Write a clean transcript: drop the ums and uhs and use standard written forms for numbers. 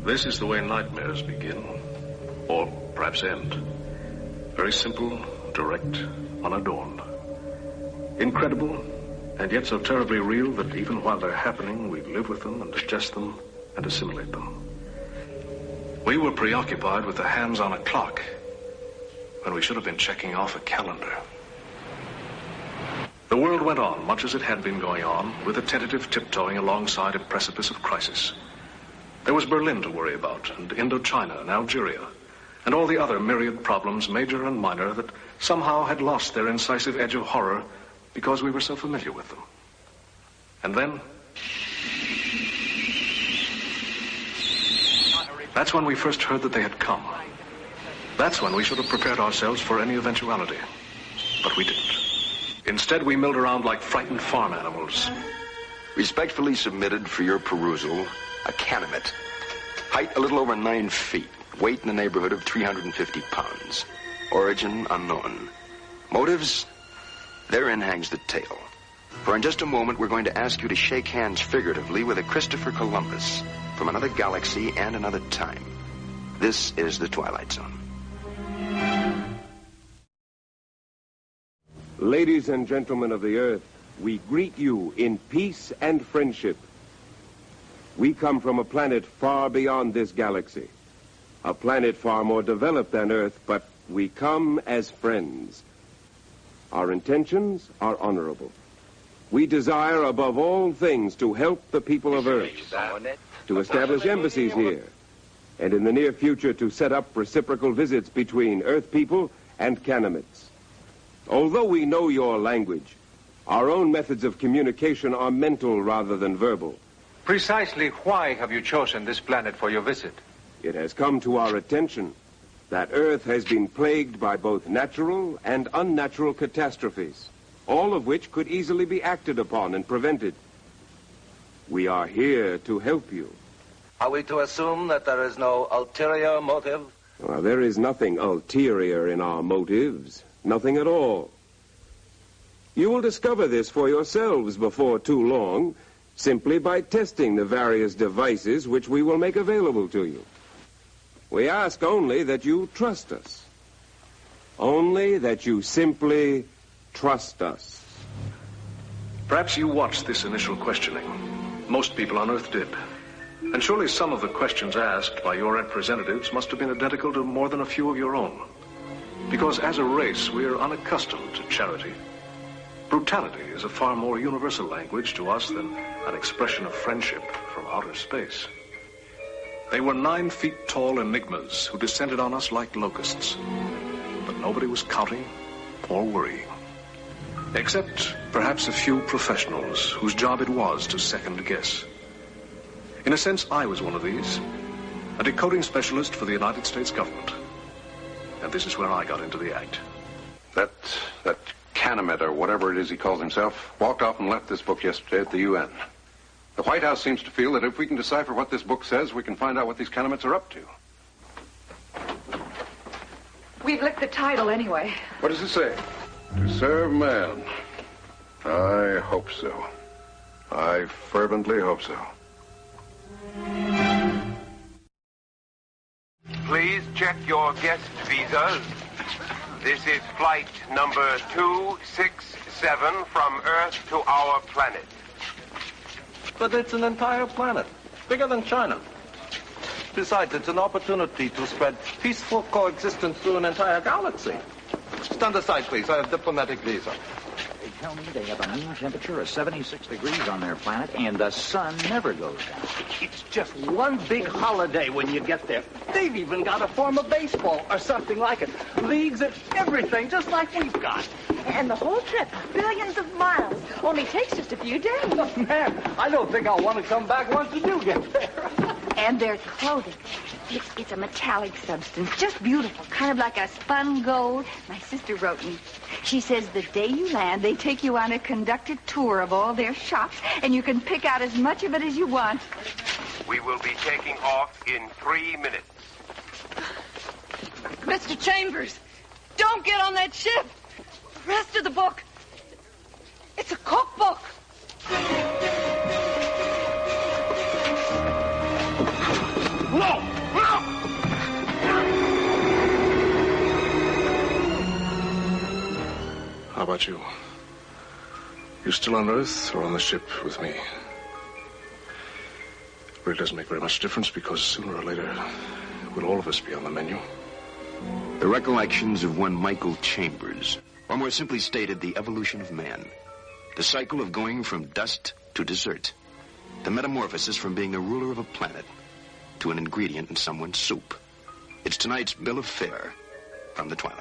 This is the way nightmares begin, or perhaps end. Very simple, direct, unadorned. Incredible, and yet so terribly real that even while they're happening, we live with them and digest them and assimilate them. We were preoccupied with the hands on a clock when we should have been checking off a calendar. The world went on, much as it had been going on, with a tentative tiptoeing alongside a precipice of crisis. There was Berlin to worry about, and Indochina, and Algeria, and all the other myriad problems, major and minor, that somehow had lost their incisive edge of horror because we were so familiar with them. And then, that's when we first heard that they had come. That's when we should have prepared ourselves for any eventuality. But we didn't. Instead, we milled around like frightened farm animals. Respectfully submitted for your perusal, a Canamet. Height a little over 9 feet. Weight in the neighborhood of 350 pounds. Origin unknown. Motives? Therein hangs the tale. For in just a moment, we're going to ask you to shake hands figuratively with a Christopher Columbus from another galaxy and another time. This is the Twilight Zone. Ladies and gentlemen of the Earth, we greet you in peace and friendship. We come from a planet far beyond this galaxy. A planet far more developed than Earth, but we come as friends. Our intentions are honorable. We desire above all things to help the people of Earth, to establish embassies here, and in the near future to set up reciprocal visits between Earth people and Canamets. Although we know your language, our own methods of communication are mental rather than verbal. Precisely why have you chosen this planet for your visit? It has come to our attention that Earth has been plagued by both natural and unnatural catastrophes, all of which could easily be acted upon and prevented. We are here to help you. Are we to assume that there is no ulterior motive? Well, there is nothing ulterior in our motives. Nothing at all. You will discover this for yourselves before too long, simply by testing the various devices which we will make available to you. We ask only that you trust us. Only that you simply trust us. Perhaps you watched this initial questioning. Most people on Earth did. And surely some of the questions asked by your representatives must have been identical to more than a few of your own. Because as a race, we are unaccustomed to charity. Brutality is a far more universal language to us than an expression of friendship from outer space. They were 9 feet tall enigmas who descended on us like locusts. But nobody was counting or worrying. Except perhaps a few professionals whose job it was to second guess. In a sense, I was one of these, a decoding specialist for the United States government. And this is where I got into the act. That Canamet, or whatever it is he calls himself, walked off and left this book yesterday at the UN. The White House seems to feel that if we can decipher what this book says, we can find out what these Canamets are up to. We've licked the title anyway. What does it say? To serve man. I hope so. I fervently hope so. Please check your guest visas. This is flight number 267 from Earth to our planet. But it's an entire planet, bigger than China. Besides, it's an opportunity to spread peaceful coexistence through an entire galaxy. Stand aside, please. I have diplomatic visa. They tell me they have a mean temperature of 76 degrees on their planet, and the sun never goes down. It's just one big holiday when you get there. They've even got a form of baseball or something like it. Leagues and everything, just like we've got. And the whole trip, billions of miles, only takes just a few days. Man, I don't think I'll want to come back once you do get there. And their clothing. It's a metallic substance, just beautiful, kind of like a spun gold. My sister wrote me. She says the day you land, they take you on a conducted tour of all their shops, and you can pick out as much of it as you want. We will be taking off in 3 minutes. Mr. Chambers, don't get on that ship. The rest of the book, it's a cookbook. No! No! How about you? You still on Earth or on the ship with me? It really doesn't make very much difference because sooner or later, we'll all of us be on the menu. The recollections of one Michael Chambers, or more simply stated, the evolution of man. The cycle of going from dust to dessert. The metamorphosis from being the ruler of a planet to an ingredient in someone's soup. It's tonight's bill of fare from the Twilight.